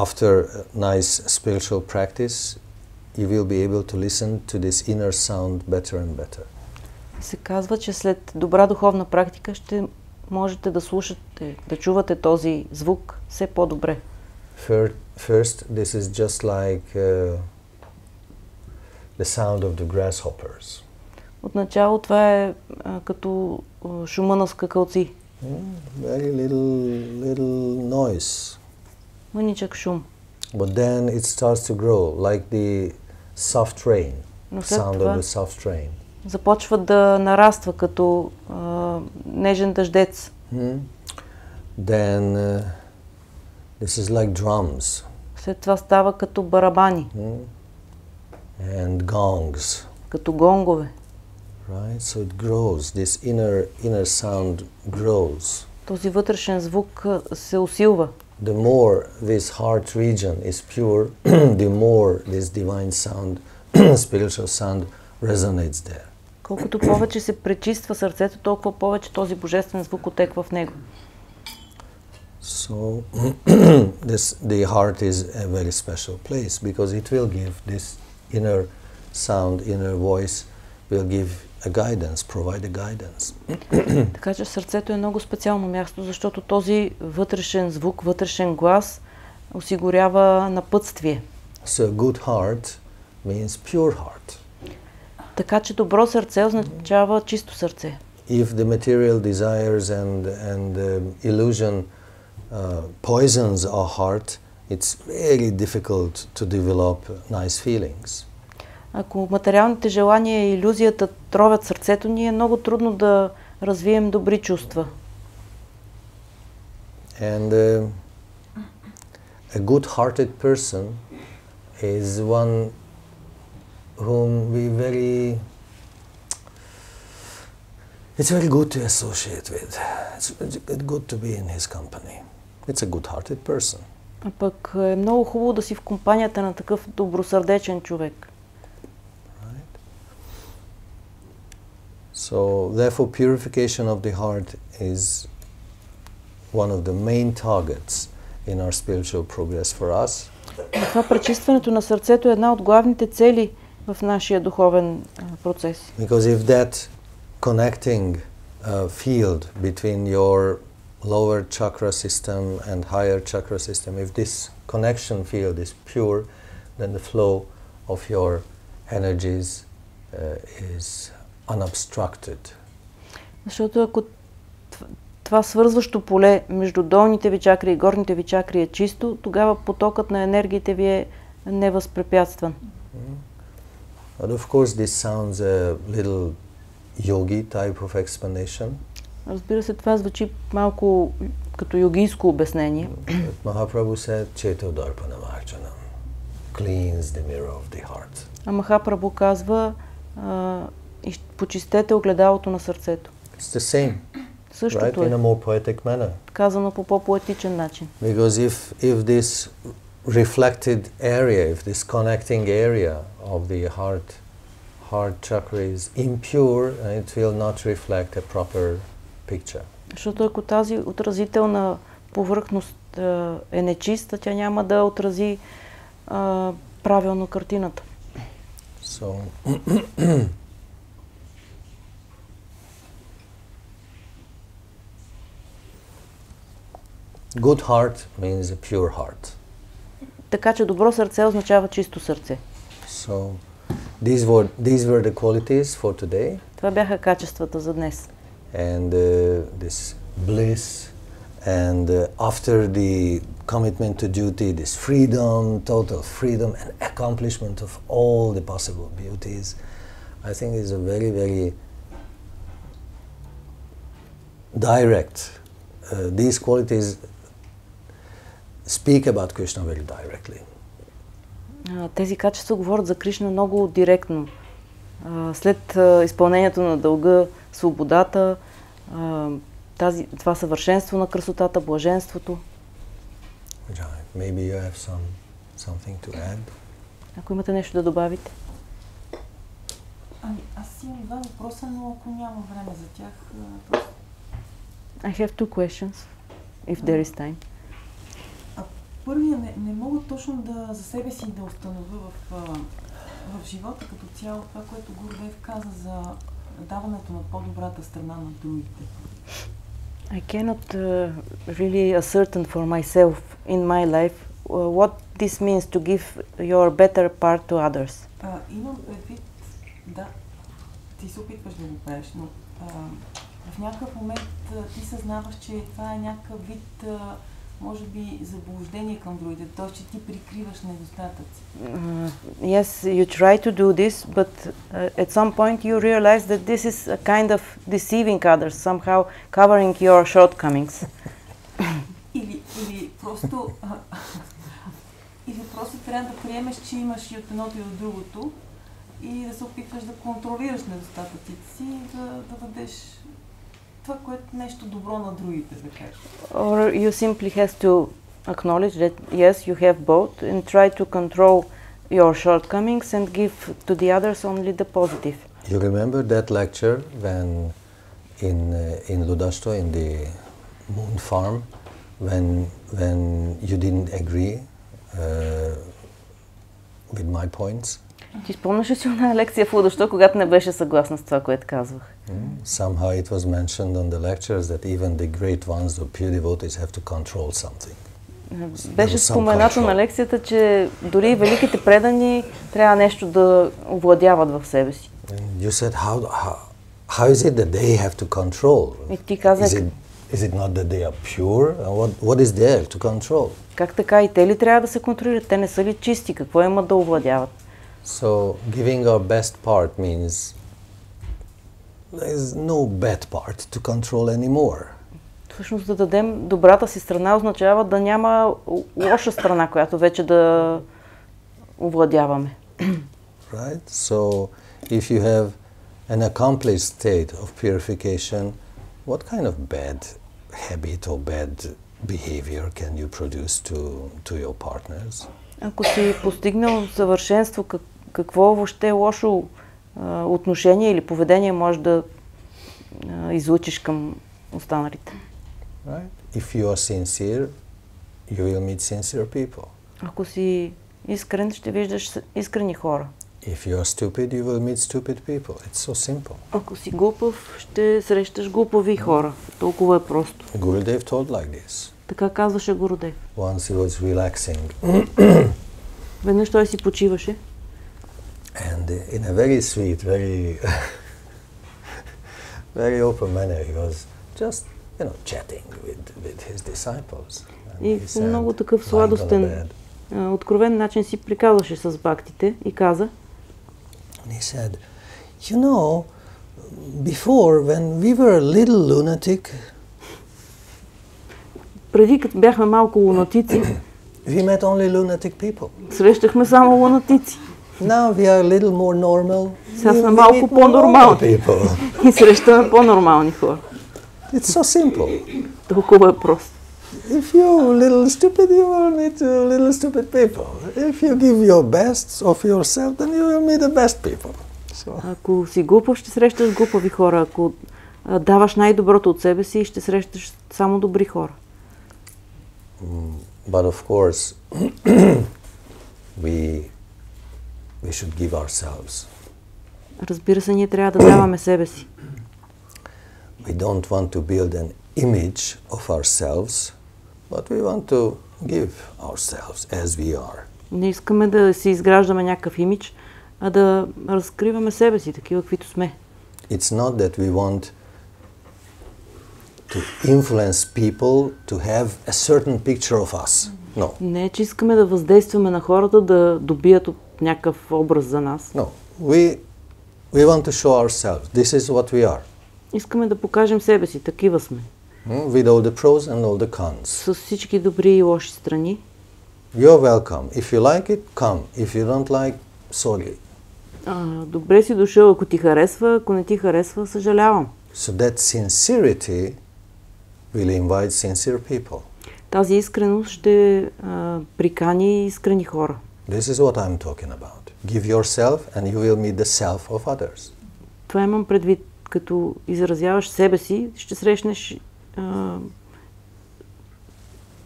after nice spiritual practice, you will be able to listen to this inner sound better and better. Се казва, че след добра духовна практика ще можете да слушате, да чувате този звук все по-добре. First, this is just like the sound of the grasshoppers. Отначало това е като шума на скакалци. Very little noise. Мъничък шум. But then it starts to grow like the soft rain, sound of the soft rain. Започва да нараства като нежен дъждец. Then this is like drums. След това става като барабани. And gongs. Като гонгове. Right? So it grows. This inner sound grows. Този вътрешен звук се усилва. The more this heart region is pure, the more this divine sound, spiritual sound resonates there. Колкото повече се пречиства сърцето, толкова повече този божествен звук отеква в него. So the heart is a very special place because it will give this inner sound, inner voice, will give a guidance, provide a guidance. Така че сърцето е много специално място, защото този вътрешен звук, вътрешен глас осигурява напътствие. So a good heart means pure heart. Така че добро сърце означава чисто сърце. If the material desires and illusion poisons our heart, it's very difficult to develop nice feelings. Ако материалните желания и илюзията тровят сърцето ни, е много трудно да развием добри чувства. And a good-hearted person is one whom it's very good to associate with. It's good to be in his company. It's a good-hearted person. А пък е много хубаво да си в компанията на такъв добросърдечен човек. So, therefore, purification of the heart is one of the main targets in our spiritual progress for us. Това пречистването на сърцето е една от главните цели в нашия духовен процес. Because if that connecting field between your lower chakra system and higher chakra system, if this connection field is pure, then the flow of your energies is unobstructed. Защото ако това свързващо поле между долните ви чакри и горните ви чакри е чисто, тогава потокът на енергиите ви е невъзпрепятстван. But of course this sounds a little yogi type of explanation. Разбира се, това звучи малко като йогийско обяснение. Mahaprabhu said, Cheto Darpana Marjanam, cleans the mirror of the heart. А Махапрабху казва, почистете огледалото на сърцето. It's the same, Същото right? In a е, more poetic manner. казано по по-поетичен начин. Because if this reflected area, if this connecting area of the heart chakra is impure, it will not reflect a proper picture. Защото ако тази отразителна повърхност е нечиста, тя няма да отрази правилно картината. So good heart means a pure heart. Така че добро сърце означава чисто сърце. So these were the qualities for today. Това бяха качествата за днес. And this bliss, and after the commitment to duty, this freedom, total freedom and accomplishment of all the possible beauties, I think is a very, very direct. These qualities speak about Krishna very directly. Тези качества говорят за Кришна много директно. След изпълнението на дълга, свободата, това съвършенство на красотата, блаженството. Maybe you have something to add. Ако имате нещо да добавите. Аз имам два въпроса, но ако няма време за тях, просто... I have two questions, if there is time. Първият не мога точно за себе си да установя в живота като цяло това, което Гурудев каза за даването на по-добрата страна на другите. I cannot really ascertain for myself in my life what this means to give your better part to others. Имам предвид, да, ти се опитваш да го правиш, но в някакъв момент ти съзнаваш, че това е някакъв вид може би заблуждение към другите, т.е. че ти прикриваш недостатъци. Yes, you try to do this, but at some point you realize that this is a kind of deceiving others, somehow covering your shortcomings. Или просто трябва да приемеш, че имаш и от едното и от другото и да се опитваш да контролираш недостатъците си и да дадеш това, което нещо добро на другите, да кажеш. Or you simply have to acknowledge that yes, you have both and try to control your shortcomings and give to the others only the positive. You remember that lecture when in Ludasto, in the moon farm, when you didn't agree with my points? Ти спомняш ли си една лекция в Лудощо, когато не беше съгласна с това, което казвах? Somehow it was mentioned on the lectures that even the great ones, the pure devotees, have to control something. Беше споменато на лекцията, че дори великите предани трябва нещо да овладяват в себе си. You said how is it that they have to control? И ти каза, Is it not that they are pure? What is there to control? Как така и те ли трябва да се контролират? Те не са ли чисти? Какво имат да овладяват? So giving our best part means there is no bad part to control anymore. Всъщност да дадем добрата си страна означава да няма лоша страна, която вече да овладяваме. Right? So if you have an accomplished state of purification, what kind of bad habit or bad behavior can you produce to your partners? Ако си постигнал съвършенство, какво въобще лошо отношение или поведение може да излучиш към останалите? Right? If you are sincere, you will meet sincere people. Ако си искрен, ще виждаш искрени хора. If you are stupid, you will meet stupid people. It's so simple. Ако си глупав, ще срещаш глупави хора. Толкова е просто. Gurudev told like this. Така казваше Гурудев. Once he was relaxing. Веднъж той си почиваше. And in a very sweet, very open manner, he was just, chatting with his disciples. И по много такъв сладостен, откровен начин си приказваше с бхактите и каза. And he said, before when we were a little lunatic, преди като бяхме малко лунатици, we met only lunatic people. Срещахме само лунатици. Now we are a little more normal. Сега сме малко по-нормални и срещаме по-нормални хора. It's so simple. Толкова е просто. If you're a little stupid, you will meet little stupid people. If you give your best of yourself, then you will meet the best people. So. Ако си глупав, ще срещаш глупави хора. Ако даваш най-доброто от себе си, ще срещаш само добри хора. But of course, we should give ourselves. Разбира се, ние трябва да даваме себе си. We don't want to build an image of ourselves, but we want to give ourselves as we are. Не искаме да си изграждаме някакъв имидж, а да разкриваме себе си, такива каквито сме. It's not that we want to influence people to have a certain picture of us. No. Не, че искаме да въздействаме на хората да добият някакъв образ за нас. No. We want to show ourselves. This is what we are. Искаме да покажем себе си, такива сме. With all the pros and all the cons. С всички добри и лоши страни. You're welcome. If you like it, come. If you don't like, sorry. Добре си дошъл, ако ти харесва, ако не ти харесва, съжалявам. So that sincerity will invite sincere people. Тази искреност ще прикани искрени хора. This is what I'm talking about. Give yourself and you will meet the self of others. Това имам предвид. Като изразяваш себе си, ще срещнеш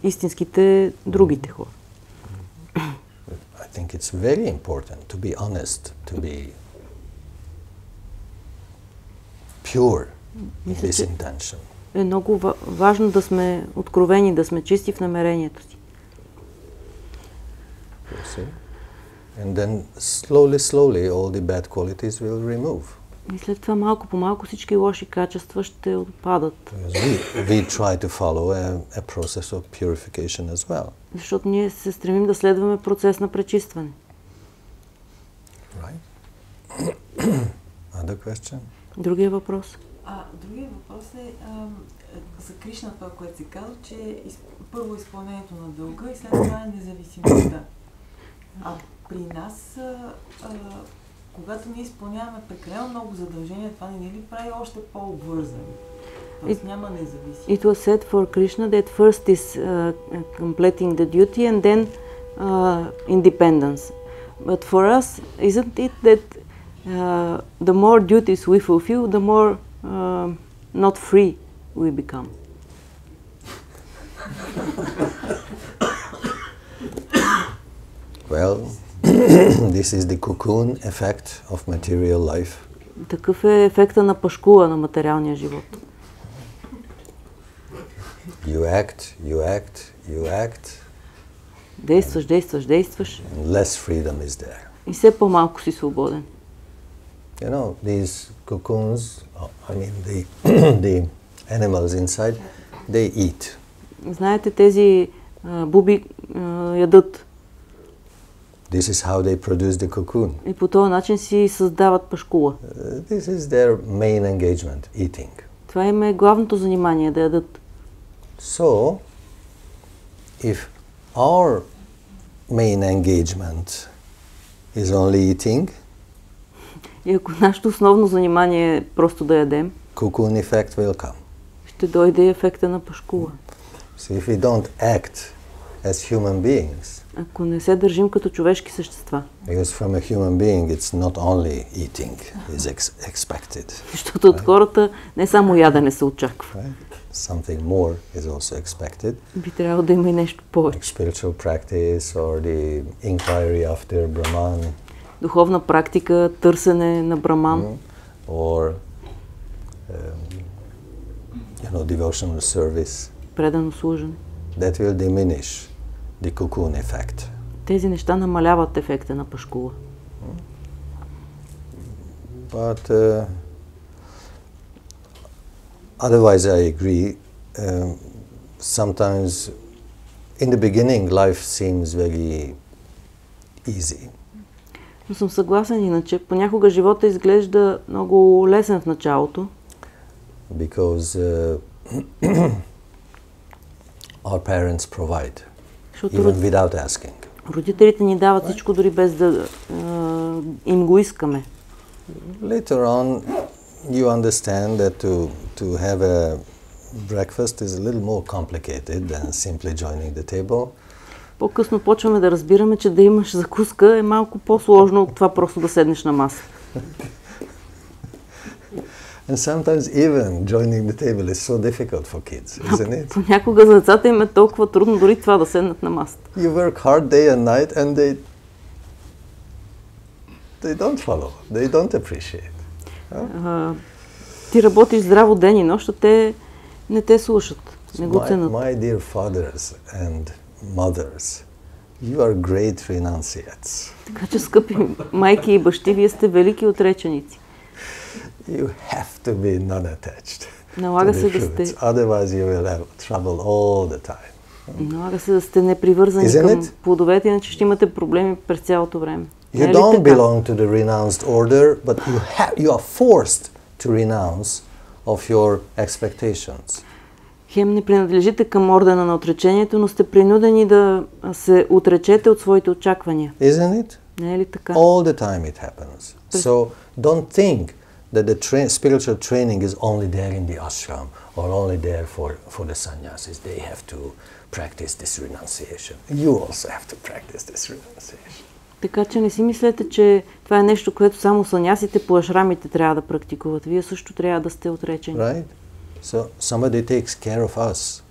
истинските другите хора. I think it's very important to be honest, to be pure in this intention. Е много важно да сме откровени, да сме чисти в намерението си. And then slowly all the bad qualities will remove. И след това малко по малко всички лоши качества ще отпадат. We try to follow a process of purification as well. Защото ние се стремим да следваме процес на пречистване. Right? Other question? Другия въпрос? Другия въпрос е за Кришна, това, което си казал, че първо изпълнението на дълга и след това е независимостта. А при нас, когато ние изпълняваме прекалено много задължения, това не ли прави още по-обвързани? Тоест няма независимост. It was said for Krishna that first is completing the duty and then independence. But for us, isn't it that the more duties we fulfill, the more not free we become? Well, this is the cocoon effect of material life. Такъв е ефекта на пашкула на материалния живот. You act. Действаш. And less freedom is there. И все по-малко си свободен. You know, these cocoons, the animals inside, they eat. Знаете, тези буби ядат. This is how they produce the cocoon. И по този начин си създават пашкула. This is their main engagement, eating. Това им е главното занимание, да ядат. So, if our main engagement is only eating, и ако нашето основно занимание е просто да ядем, cocoon effect will come. ще дойде ефекта на пашкула. So if we don't act as human beings, ако не се държим като човешки същества, because from a human being it's not only eating is expected. Защото от хората не само ядене се очаква. Right? something more is also expected. Би трябвало да има и нещо повече. Like spiritual practice or the inquiry after Brahman. Духовна практика, търсене на Браман. Or devotional service. Предано служене. That will diminish the cocoon effect. Тези неща намаляват ефекта на пашкула. But otherwise I agree, sometimes in the beginning life seems very easy. Но съм съгласен иначе. Понякога живота изглежда много лесен в началото. Because our parents provide, even without asking. Родителите ни дават всичко, дори без да им го искаме. Later on, you understand that to have a breakfast is a little more complicated than simply joining the table. По-късно почваме да разбираме, че да имаш закуска е малко по-сложно от това просто да седнеш на маса. And sometimes even joining the table is so difficult for kids, isn't it? Понякога за децата им е толкова трудно дори това да седнат на масата. You work hard day and night and they don't follow, they don't appreciate. Ти работиш здраво ден и нощ, а те не те слушат, не го ценят. My dear fathers and mothers, you are great renunciates. Така че, скъпи майки и бащи, вие сте велики отреченици. You have to be non-attached. Налага се да сте. Otherwise you will have trouble all the time. Налага се да сте непривързани към плодовете, иначе ще имате проблеми през цялото време. You don't belong to the renounced order, but you are forced to renounce of your expectations. Хем не принадлежите към ордена на отречението, но сте принудени да се отречете от своите очаквания. Isn't it? Не е ли така? All the time it happens. So don't think that the spiritual training is only there in the ashram or only there for the sannyasis. They have to practice this renunciation. You also have to practice this renunciation. Така че не си мислете, че това е нещо, което само санясите по ашрамите трябва да практикуват. Вие също трябва да сте отречени. Right? So somebody takes care of us.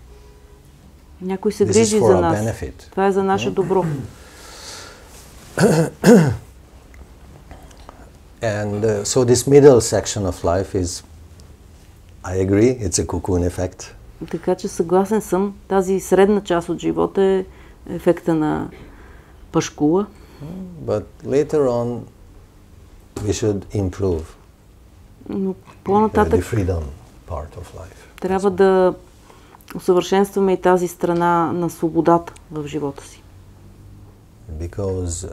Някой се грижи за нас. Benefit. Това е за наше добро. And so this middle section of life is, I agree, it's a cocoon effect. Така че съгласен съм, тази средна част от живота е ефекта на пашкула. But later on we should improve. Но по-нататък the freedom part of life. Трябва да усъвършенстваме и тази страна на свободата в живота си. Because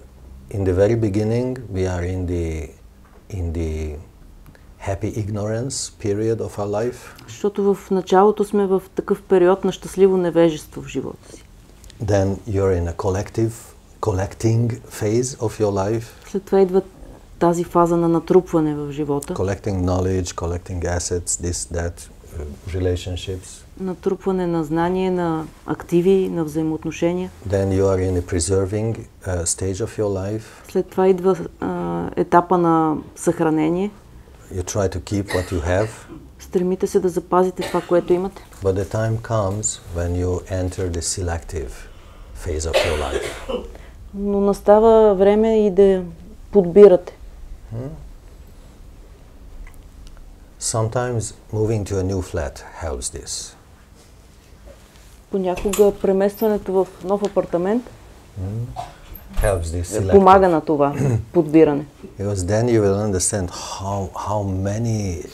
in the very beginning we are in the happy ignorance period of our life. Защото в началото сме в такъв период на щастливо невежество в живота си. Then you're in a collecting phase of your life. След това идва тази фаза на натрупване в живота. Collecting knowledge, collecting assets, this, that, relationships. Натрупване на знание, на активи, на взаимоотношения. Then you are in a preserving stage of your life. След това идва етапа на съхранение. You try to keep what you have. Стремите се да запазите това, което имате. But the time comes when you enter the selective phase of your life. Но настава време и да подбирате. Sometimes moving to a new flat helps this. Понякога преместването в нов апартамент helps this selective. Помага на това подбиране. Because then you will understand how many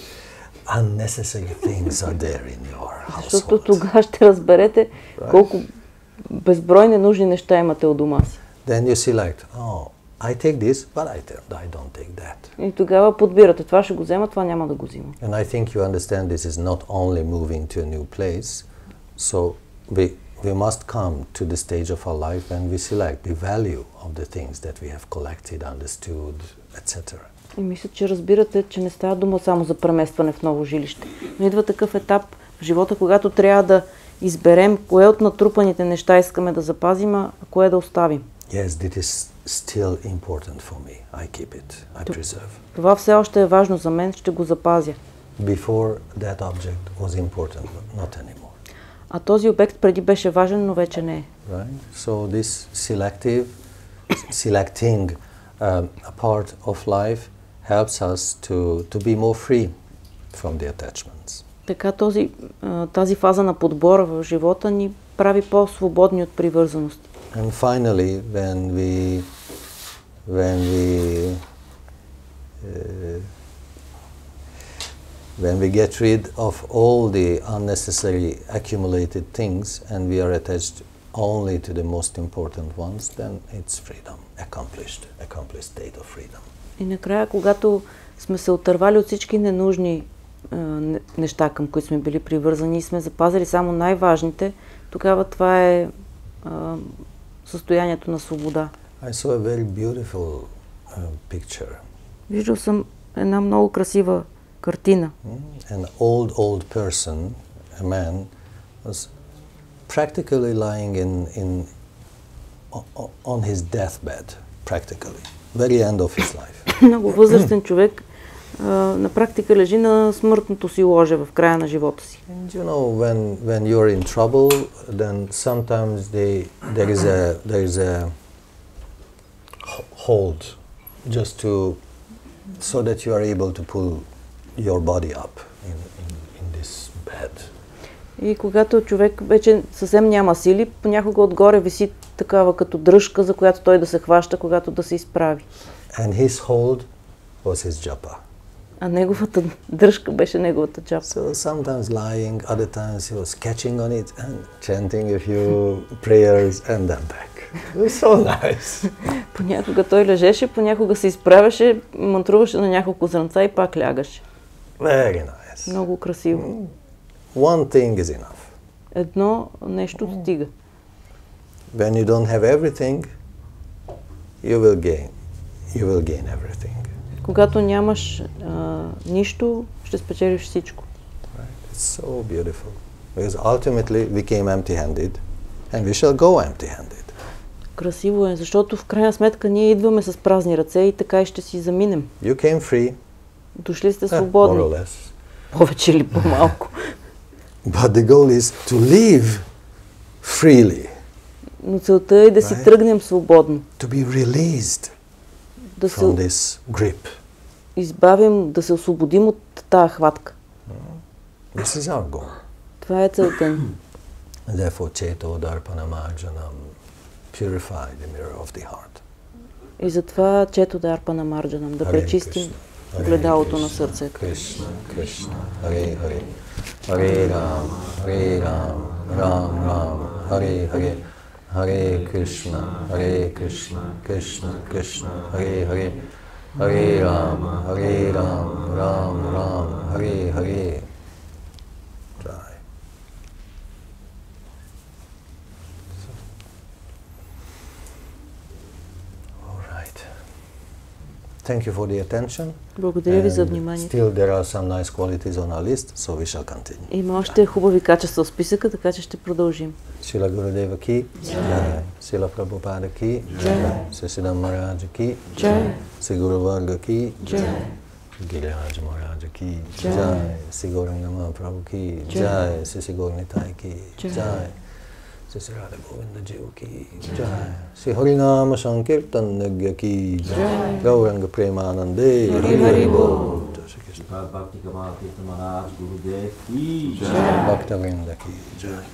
unnecessary things are there in your household. Защото тогава ще разберете колко безброй ненужни неща имате у дома си. Then you select, I take this, but I don't take that. И тогава подбирате. Това ще го взема, това няма да го взимам. And I think you understand this is not only moving to a new place. So we must come to the stage of our life when we select the value of the things that we have collected, understood, etc. И мисля, че разбирате, че не става дума само за преместване в ново жилище. Но идва такъв етап в живота, когато трябва да изберем кое от натрупаните неща искаме да запазим, а кое да оставим. Yes, that is still important for me. I keep it. I preserve. Това все още е важно за мен, ще го запазя. before that object was important, but not anymore. А този обект преди беше важен, но вече не е. Right? So this selecting a part of life helps us to be more free from the attachments. Така тази фаза на подбора в живота ни прави по-свободни от привързаности. And finally, when we get rid of all the unnecessary accumulated things and we are attached only to the most important ones, then it's freedom, accomplished state of freedom. И накрая, когато сме се отървали от всички ненужни неща, към които сме били привързани и сме запазили само най-важните, тогава това е състоянието на свобода. I saw a very beautiful picture. Виждал съм една много красива картина. An old person, a man, was practically lying on his deathbed, practically, very end of his life. Много възрастен човек на практика лежи на смъртното си ложе в края на живота си. And you know, when you're in trouble, then sometimes there is a hold, just so that you are able to pull your body up in this bed. И когато човек вече съвсем няма сили, понякога отгоре виси такава като дръжка, за която той да се хваща, когато да се изправи. And his hold was his japa. А неговата дръжка беше неговата джапа. So sometimes lying, other times he was catching on it and chanting a few prayers and then back. It was so nice. Понякога той лежеше, понякога се изправяше, мантруваше на няколко зранца и пак лягаше. Very nice. Много красиво. One thing is enough. Едно нещо стига. When you don't have everything, you will gain everything. Когато нямаш нищо, ще спечелиш всичко. Right? It's so beautiful. Because ultimately we came empty-handed and we shall go empty-handed. Красиво е, защото в крайна сметка ние идваме с празни ръце и така и ще си заминем. You came free. Дошли сте свободни. More or less. Повече или по-малко. But the goal is to live freely. Но целта е да си тръгнем свободно. To be released да from this grip. Избавим, да се освободим от тази хватка. This is our goal. Това е целта ни. Therefore, Cheto Darpana Marjanam purify the mirror of the heart. И затова Чето Дарпана Марджанам, да пречистим гледалото на сърцето. Кришна, Кришна, Харе Харе, Харе Рам, Харе Рам, Рам Рам, Харе Харе, Харе Кришна, Кришна, Кришна, Харе Харе, Харе Рам, Рам Рам, Харе Харе. Thank you for the attention. Благодаря ви за вниманието. Still there are some nice qualities on our list, so we shall continue. Има още хубави качества в списъка, така че ще продължим. Srila Gurudeva ki jai, Srila Prabhupada ki jai, Srila Maharaj ki jai, Sri Guru Varga ki jai, Giraj Maharaj ki jai, Sri Gauranga Mahaprabhu ki jai, Sri Gaurnitai ki jai, Sri Radha Govinda Jiva ki jai, Sri Harinama Sankirtan Nagya ki jai, Gauranga Premanande Hari Hari Bol. Bhakti Kamal Kirtan Maharaj Gurudev ki jai, Bhakta Vrinda ki jai.